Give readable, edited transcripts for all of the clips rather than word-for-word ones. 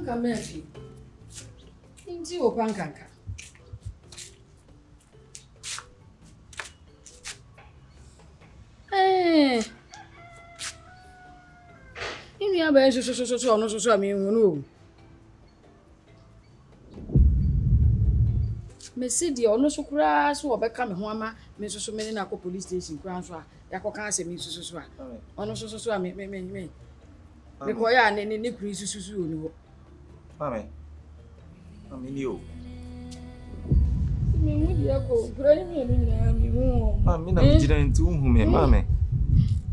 Kamefi. Inti opankanka. Imi aba so no ami hunu. Mesidi ono so kura so obeka me ho ama me so me na akọ police station kura so a yakoka ase me so a. Ono so a me. Me ko ya ne kuri susu oni ho. Mame. Mami ni o. Me mu dia ko kura ni me nyina mi hu. Mami na me jira nti hu me mame.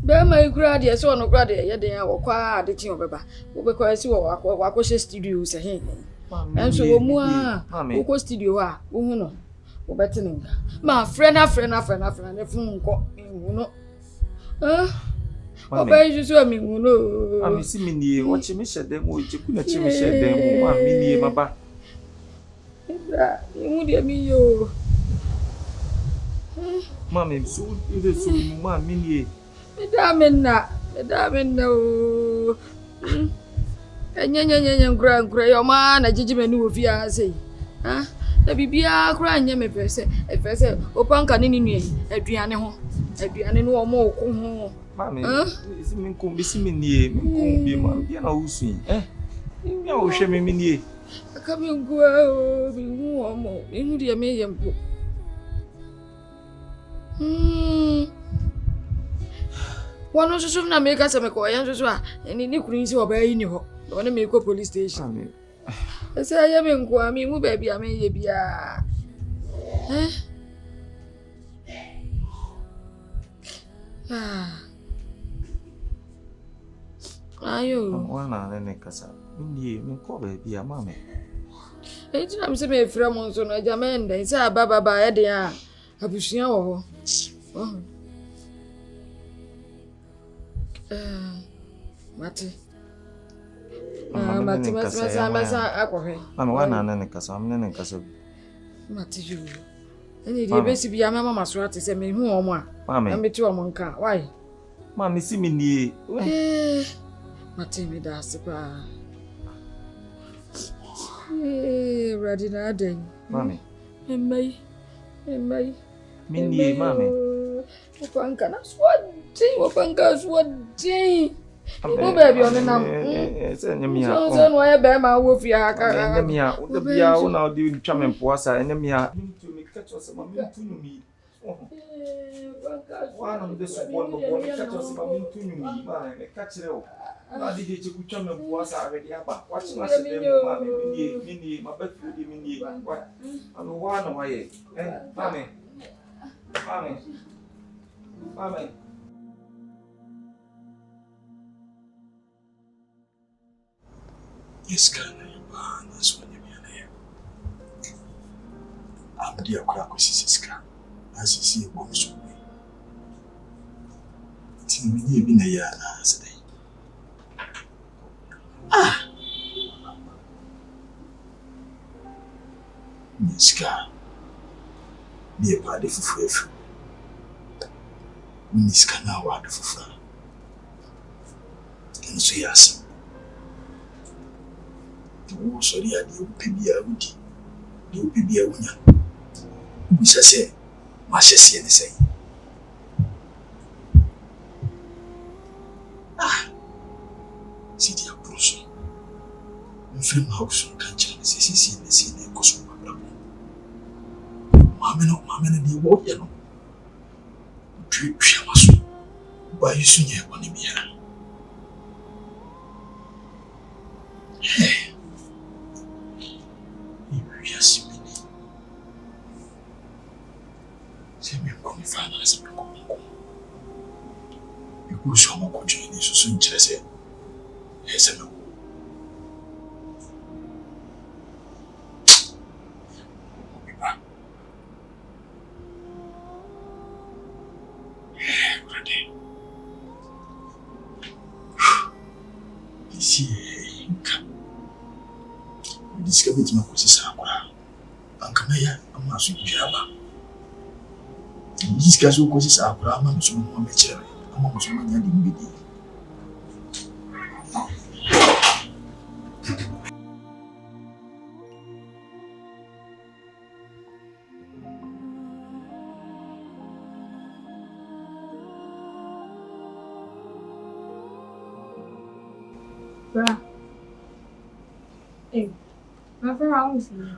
Be ma kura de so no kura de ye den a wo kwa ade chi obeba. Wo be kwa si wo akọ she studio se he. Enso wo mu a wo ko studio a wo hu no. Wo betene nga. Ma frɛ na ne fun nko hu no. Oba yisu ami hu no. Ami si mi nie wo chi mi hyede mo jeku na chi mi hyede mo ma mi nie maba. Ibra, imu dia mi yo. Mami so ide so mu ma mi nie. Medamena o. Enya nkura yo ma na jijime ni wo fi ase. Ha? Na bibia kura nya me pese. Efese opanka ni nue aduane ho. Aduane no omo ko ho. Mami, isi mi nko bisi mi nie, mi nko bi ma bia na usu. Mi a wo hwe mi nie. Aka mi ngua o, mi hu omo. Ihu dia me yempo. Wano so na me ka se me ko yan so a ni kuru nsi oba yi ni ho. Wona me ko police station. Mami. Ese aye me nko ami mu ba bia me ye bia. Ayo. Wana ne kasa. Mi nko ba bia mami. Eti na me se me fra mo so no jamenda. Ise baba ye de a abusua wo ho. Mate. Mate masa akwohwe. Mami wana ne kasa, amne ne kasa. Mate ju. Eni de besi bia mama so ate se me hu omo a. Mami. Na me ti omo nka. Why? Mami si mi nie. Mate me da se pa. Ready na den. Mami. Emai. Mi nie mami. Opanka na swadi. Wo baby on nam. Se nyamia. So no ya be ma wo fi aka. Nyamia, wo da bia wo na odi ntwa me mpoasa nyamia. Mintu me kacho se ma mintu nyumi. Wana mde so bon kacho se ma mintu nyumi ma me kachire o. Na di je ku twa me mpoasa awedi aba. Wachi ma se dem ma mini ma ba fi di mini. Wa anu wana waye. Mami. Yes, can I? That's what you mean. I'm dear crack with Sika. As you see, a woman's way. Till we live in a year as a day. Sika. Be a party for free. Sika now water for fun. And so, yes. Oh, sorry, I did Pibia Woody. You Pibia Wunya. We shall say, Masha see the same. City of Bruce. In film house, can't chance see the scene and Cosmo. Mamma, and the walk, you know. Drip Shamasu. By you soon, you want to be here. Hey. Yes, see me come finance me come. Because some could join so soon just yes no. Discovered my courses are Ankamaya, a mass of Java. These guys who courses are Brahman, so much among so many in Bruh. Hey, my friend, I won't see you.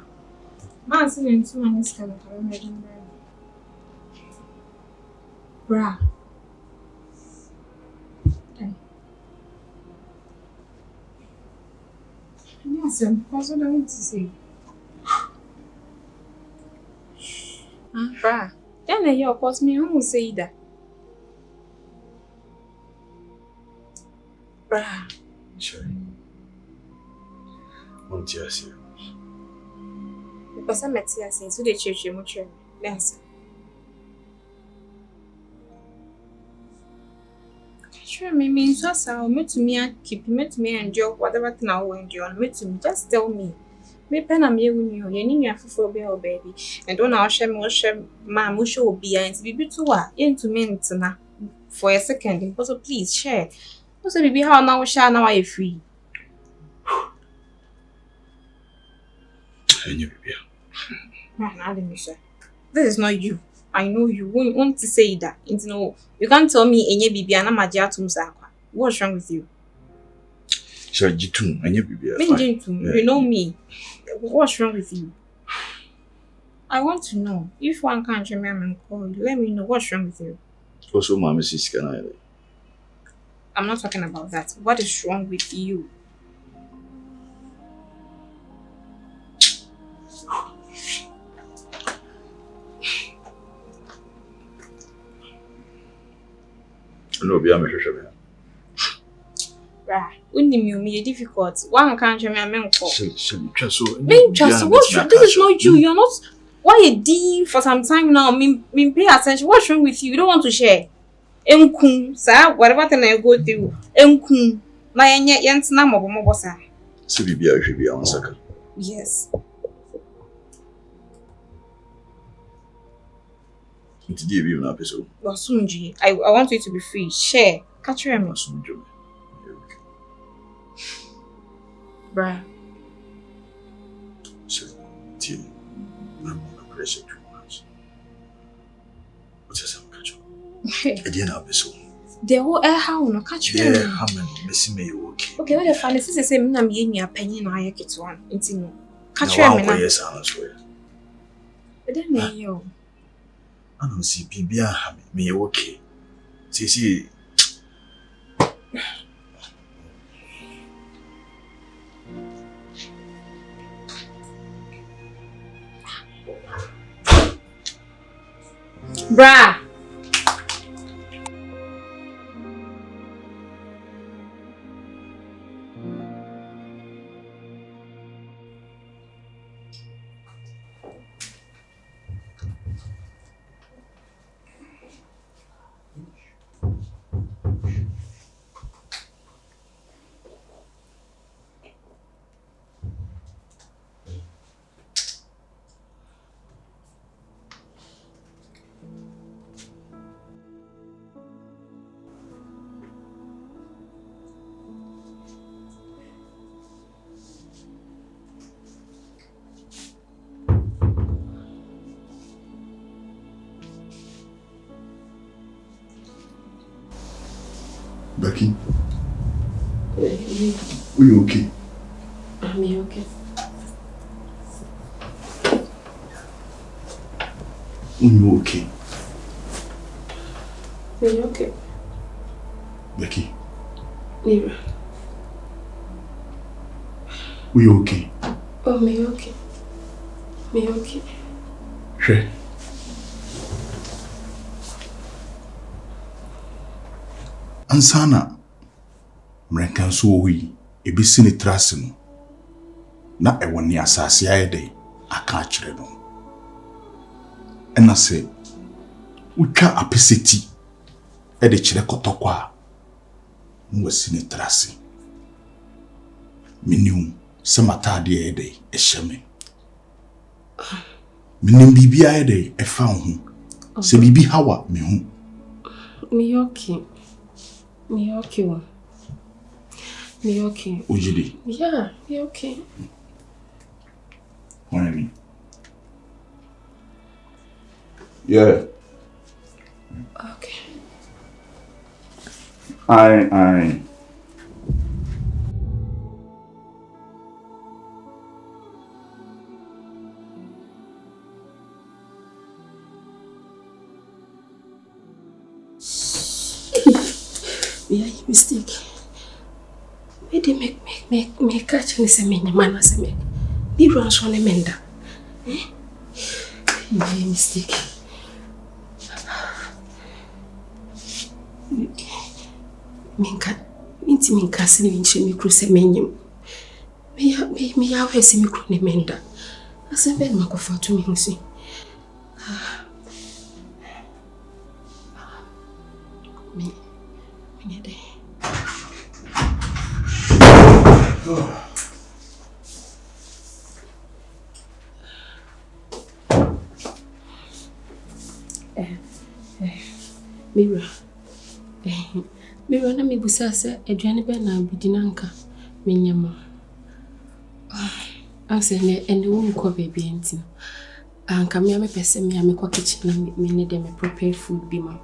Man, sitting in 2 minutes, kind of imagine, bruh. Hey. Yes, what's what I want to say? Bruh. Then I hear, of course, me, who will say that? Bruh. Sure. Won't you see? Because I'm at CSC, so they church you much. Yes. Sure, me means so me to me keep me to me endure whatever thing I will endure. Me to me, just tell me. Me pen am you knew you need for baby. And don't I share ma musho will be and be to what into me na for a second. Also, please share. Also, baby, how now share now I free. And you be This is not you. I know you won't want to say that. No, you can't tell me any baby and I'm a jatum sakwa. What's wrong with you? Sure, Jitum, and you be You know me. What's wrong with you? I want to know. If one can't remember and call you, let me know what's wrong with you. Also, my Mrs. Can I? I'm not talking about that. What is wrong with you? No, be a measure. Right. When you me difficult. One can't remember and call. Just so. What's wrong? This is not you. You're not. Why a D for some time now? Me pay attention. What's wrong with you? You don't want to share. Sir, whatever thing I go through. Na yent na mo sir. So be a should be on second. Yes. It's the view now, so. Wasunji, I want you to be free. Share. Catch your me. Wasunji. Bruh. So, dear, I'm under pressure too much. What is that, catch you? I didn't have so. The whole air how no catch you. Yeah, I'm missing me okay. Okay, what the fun is this? Say, I'm a penny and I get one. It's no. Catch you. Yes, I'm sure. But then, you. I don't see people me okay. See. Bruh. Becky, are you okay? I'm okay. Are you okay? Are you okay? Becky. Nira. Are you okay? Oh, me okay. Me okay. Sure. Ansana mrenkan so owi ebisi ne trase no na ewo ne asase ayede aka akire no ena se utwa apeseti e de kire kotokwa no wasi ne trase minium se matade ayede eheme minim bibi ayede e fa ho se bibi hawa me ho me okay. Me okay. Me okay. Ojide. Yeah, me okay. What I mean? Yeah. Okay. mistake. Me catch me say me man say me. Be run so ne menda. Mistake. Minka sini winche mikro se menyim. Me ya we se mikro ne menda. Ase ben makofa to me hunsi. Me de. Mira na mibusa se aduane be na abudinanka menyama. Anse ne ene wo nko baby enti. Anka me pese me kwa kitchen na me need me prepare food bi ma.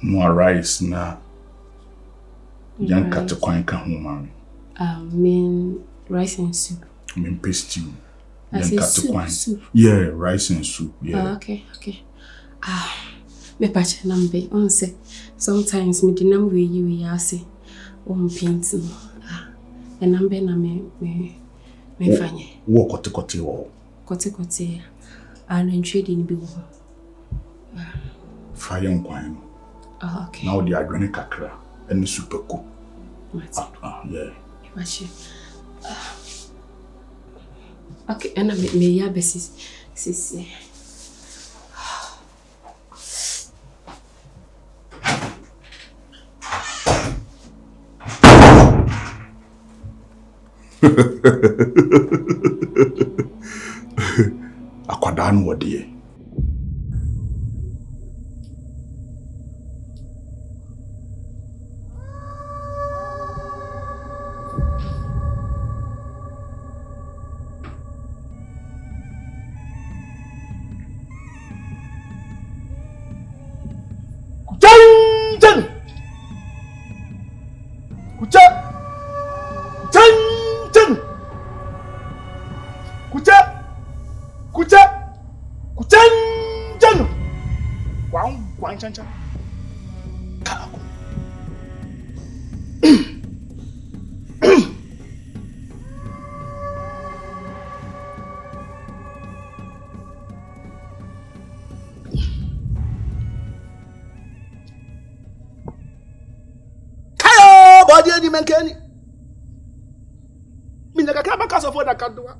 More rice na yanka to kwan ka ho ma. Mean rice and soup. Mean pasty. Yanka to kwan. Yeah, rice and soup. Yeah. Okay. Me patch nambe on say sometimes me dinam we ase on paint no. And nambe na me fanye. Wo kote wo. Kote and trading bi wo. Fire nkwan. Okay. Now the adwene kakra and super cool. Yeah. Patch. Okay, and me ya besis sisi. Akwadaa no wode. Menkeni. Minaka kama kaso for da kadwa.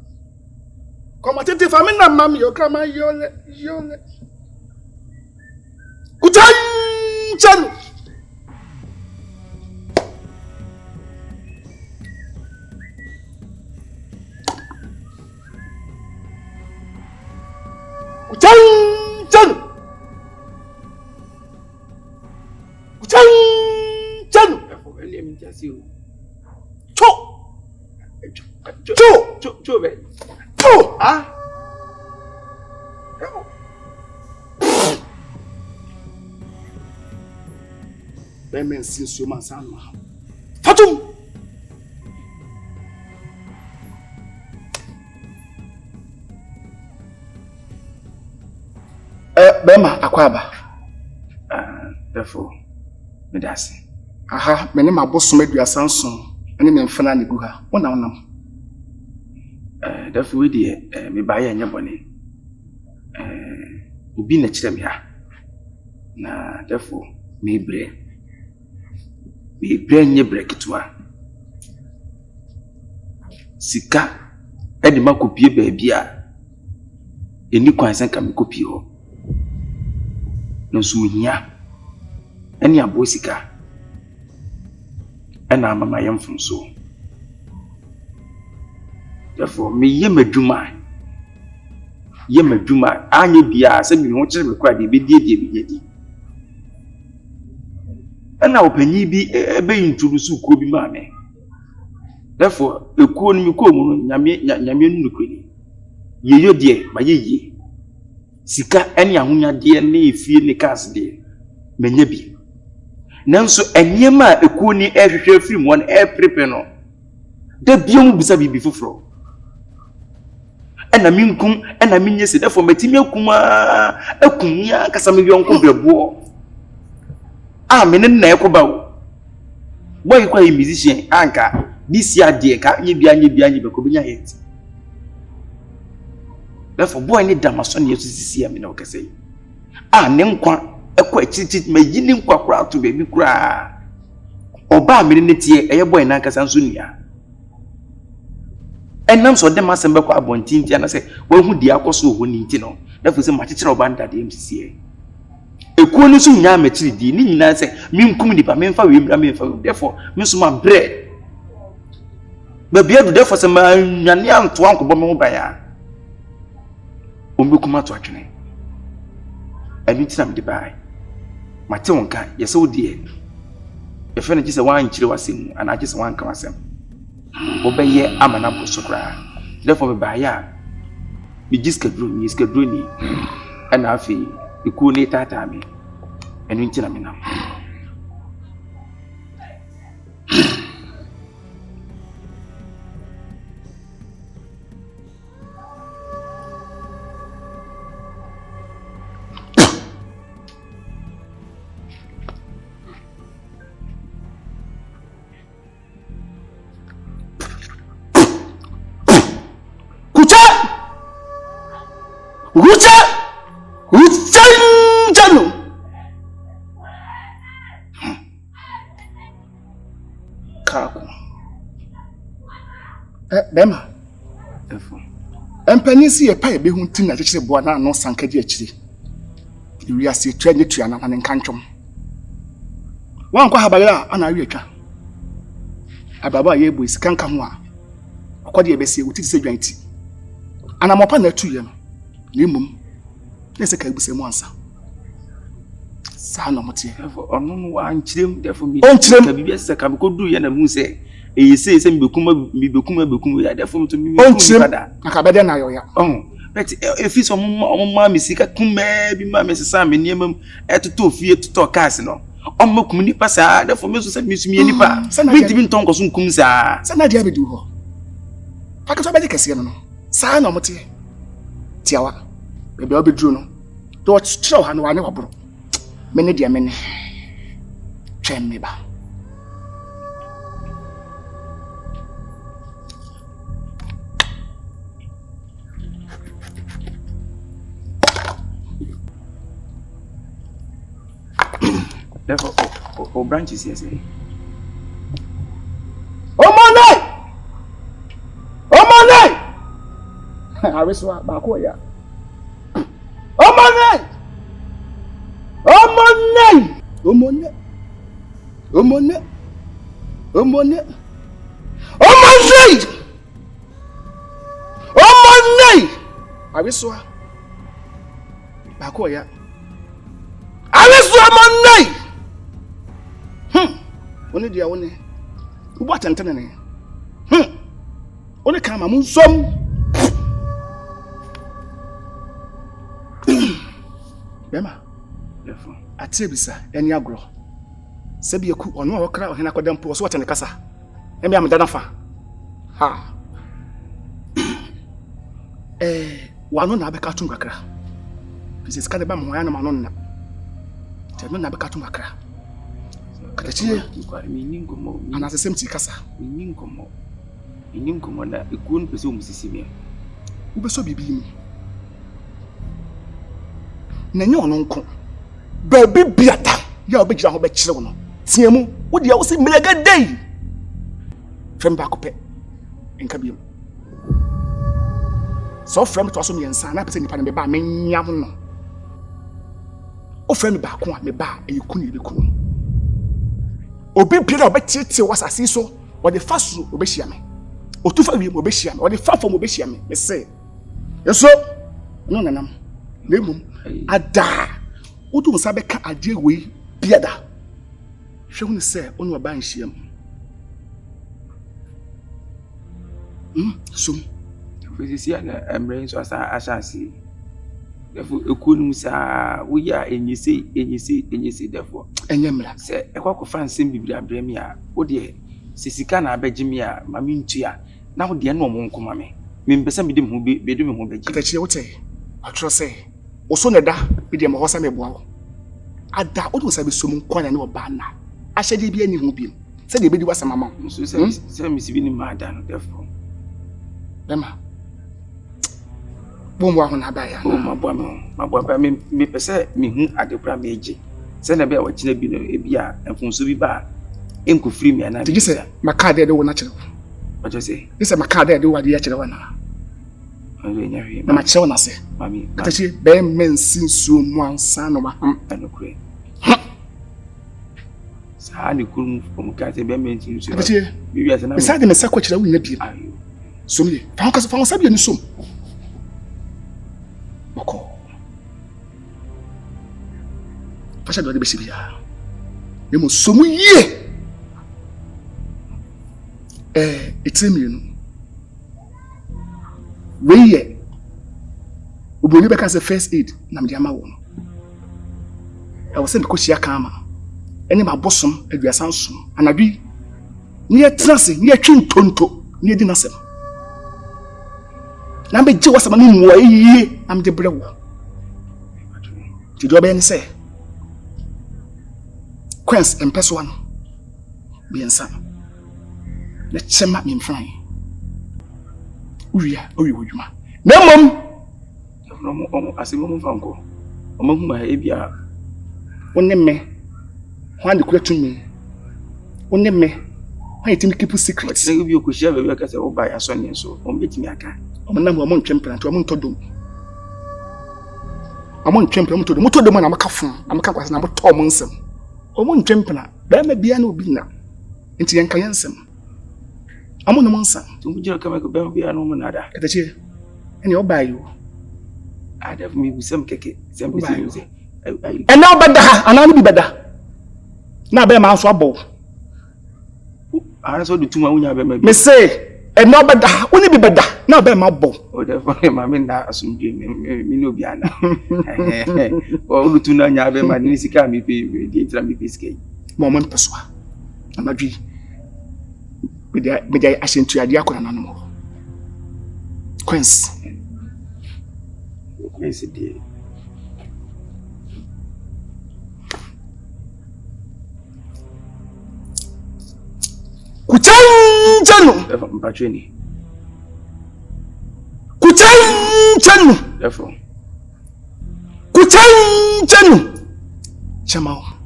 Koma tete fa na mam yo krama yole. Kuchan. Men since you man san Fatum Bema akwaba therefore me dase aha me ne mabosom aduasa nson ene me mfana ne gu ha wonam therefore we dey me baye anya bone obi na kire me ha na therefore me nye brekitwa Sika edi makopie baabi a eni kwan san ka me kopie ho no so nya eni abo Sika ena mama yemfun so therefore me yemadwuma anye bia se bi ho kire me kwa de be die ana opanyi bi ebe introduce kuo bi ma me therefore ekuo ni ko mu nyame nnukwani yeyo de ma yeye Sika eni ahonya de na efie ne cars de menya bi nanso enyema ekuo ni ehwehwe film won prepare no da biom bisa bibi foforo ana minkum ana minyese therefore matimi akuma akumia kasa me yonko brebo me na ekoba boy kwa musician anka this year dey ka nye bia be ko benya hit therefore boy ni damaso ne yesusisi ya me na okase ne nkwa ekwa chichi mayi ni nkwa kura to be bi kura oba me ne tie eye boy na nkasa nso nia enam so dem asem be kwa abontinti na se wo hu di akoso ho ni nti no therefore se ma chichira oba nda de MCC ekuo ni so nya machiri di ni nyina se minkum nipa memfa we bra memfa therefore me so ma bre ba bia do therefore se ma nwane anto ankobo me ba ya ombe kuma to atwene abi tina me de bai mate wonka yese wo die ye fe ne gise wan kire wasem ana gise wan ka wasem wo be ye amana boso kra therefore me ba ya mi giska dro ni ana afi ikuo ne tata me enu ntina me na Uchanjano Kaku Bema Empanisi ye pa ebe hu ntina chechire boa na no sankadi achire wi ase twa ne tua na nkantwom wan kwa habaya ana wi atwa ababa ye bo isikanka ho a akode ebese wuti se dwanti ana mopa na tuye no nimum nese ka ebuse mu ansa sa no motie ono no wa nchirem defo mi ka bibia se ka ko du ye na mu se eyise se mbekum ya defo to mi fada akabede na yo ya but efi so mo mi sika kuma bi ma me sesa me niam etoto fie toto cars no omma kum ni pasa defo me so se mi sumi ni pa mi tibi nton ko so kum sa na dia be du ho akato be de kese no sa no motie tiawa bebe obedru no to chiro ha no wane wabro mene dia mene twem me ba therefore o branches here say Omonai ariswa ba ko ya Omonai ariswa ba ko ya ariswa Omonai oni dia woni ubo atentene ne oni kama mun som bema defo atebisa eni agro sebi eku ono a okra ohena kodam po so watene kasa emi am dana fa ha wano na abeka tum kakra pieces ka de ba mo ya na mano na teno na abeka tum kakra katachi miningomo ana sesemti kasa miningomo na ekun pese o musisi me ubeso bibi mu na nye ono nko ba bibiata ya obegira ho be kire wo no tiamu wo dia wo se mlega dei fem ba ko pe enka biom so frem to aso me nsa na pese nipa ne be ba menya ho no o frem ba ko a me ba eyekunu ebekunu obi bia obetete wasase so o de fasu obehia me otufa wiem obehia me o de fafom obehia me me se yeso no nanam lemum ada otu nsa beka ade we biada hwe hu se onu aba nhia sum fizisi na emre so asa ashasi defo ekunum sa wo ya enyisi defo enyemra se ekwa fansem bibiri abremi a wo de sisika na abegimi a mami ntua na wo de na omo nkoma me mbesa me de me ho bedu me ho beji katachi wote atro se oso ne da bi de me hosa me boa ada o do sabe som kwana ne oba na ahyede bi ani hu bi se de bedi wasa mama so se mi sibi ni ma ada no therefore Emma bom wa hona ba ya mabwa ba me pese me hu adekura me eje se na be a wakina bi no ebi a enfonso bi ba enko free me na tigi se maka de wo na kire what you say this maka de wo de ya kire wana na ma kire wana se mami atachi be men sinsu mu ansa no ma anokure sa ni kurum from ka se be men sinsu atachi bi ase na me sa de me sa ko kire wo nya bi somye fa ko sabi ni som boko fasha do de besi bia nemo somu yie etemienu weye oboni beka se first aid na mde ama wo no e wo se ko hia kama ene ma bosom aduasan som anadwi ni etrase ni atwi ntonto ni edi nasem na be je wasama ni muwa yie am de brewo ti do be ni se quest empeso one biensa le chema mi mfran uria owi wodwuma na mom no asimo mo fanko omo hu ma e bia wonne me hwan de kula tumi wonne me hwan yetimi keep secrets se bi okoshia be aka se wo ba ya so ne so o betimi aka omo na mo ntwempran to omo ntodom omo ntwempran mo todom na amaka fon amaka kwase na mo to omo nsem omo ntwempran ba ma bia na obi na nti yanka yansem amo no monsa to mu jira kama ko ba bia no mo nada katachi ene obayo ada mi busam keke sem se na obada ha ana no bi bada na ba ma so abo ara so dutuma unya ba ma bi me say na obada ha oni bi bada na ba ma abo o de for ma me na asumdwe mi no bi ana o lutuna nya ba ma ni sika mi pe di tra mi pe sika mo mo mpeswa amadwi be dey asentu ade akona nanu mo Queens de kuchanchanu mpachweni kuchanchanu therefore kuchanchanu chamao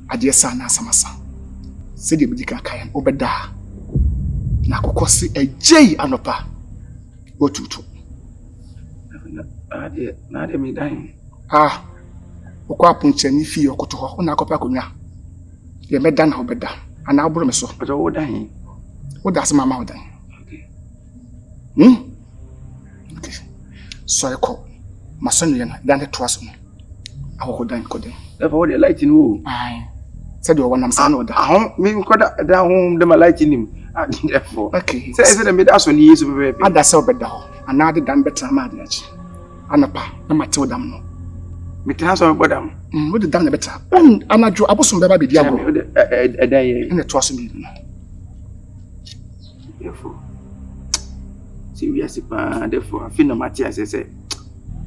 adiasa na samasa se de bidika kayan obeda na kokosi ejei anopa otutu na de mi dan okwa apunchani fi okoto ho na akopa konwa ye meda na obeda ana aburo me so ojo wo dan wo da se mama wo dan okay so ko masonu ye na dan to aso no akoko dan ko den therefore what the light no said you want am say no da me ko da home the light nim therefore okay say the me da so ni yesu bebe ada say obeda ho ana de dan betra ma de achi anapa na matew dam no me tan so bodam wo de dan na betra anajo abosom beba be dia go edan ye ene to aso bi no therefore see we are sipa therefore afina matia say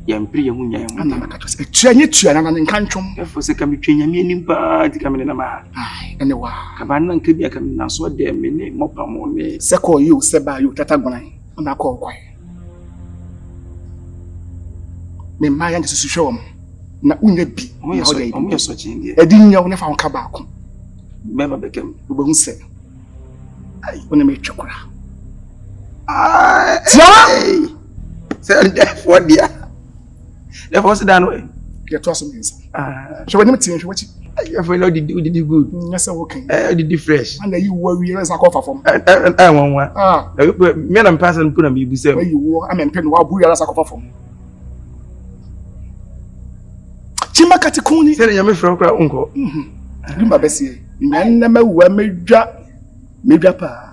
yampiri hu nya hu ana maka to say tuanye tuana na nka ntwom therefore say kam twenya me nim pa ti kam ne na ma ene wa ka ba nan ka bia kam na so de me ne mopa mo ne se ko you se ba you tata gbonan ona ko kwai me ma ya ndesu hwewom na unya bi omo ye so chin de edi nya wo ne fa won ka ba ko beba bekem obo hu se ai wona me twekora tiawa say therefore dia therefore sit down way get to some things so when me tin hwe wachi therefore no did good yes okay did fresh and you worry yes akofa from wanwa me na person put am ibu say you wo am pen wa bu yes akofa from chima katikuni say nyame frɛ kra unko limba besi nyanna mawa medwa pa